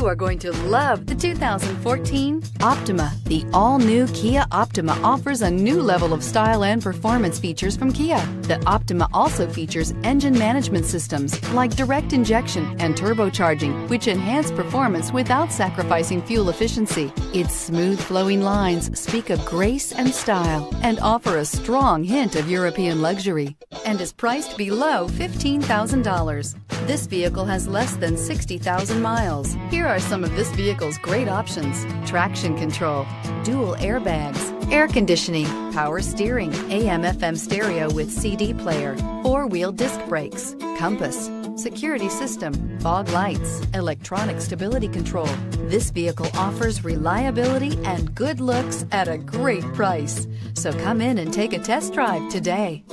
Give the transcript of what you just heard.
You are going to love the 2014 Optima. The all-new Kia Optima offers a new level of style and performance features from Kia. The Optima also features engine management systems like direct injection and turbocharging, which enhance performance without sacrificing fuel efficiency. Its smooth flowing lines speak of grace and style and offer a strong hint of European luxury, and is priced below $15,000. This vehicle has less than 60,000 miles. Here are some of this vehicle's great options: traction control, dual airbags, air conditioning, power steering, AM/FM stereo with CD player, four-wheel disc brakes, compass, security system, fog lights, electronic stability control. This vehicle offers reliability and good looks at a great price. So come in and take a test drive today.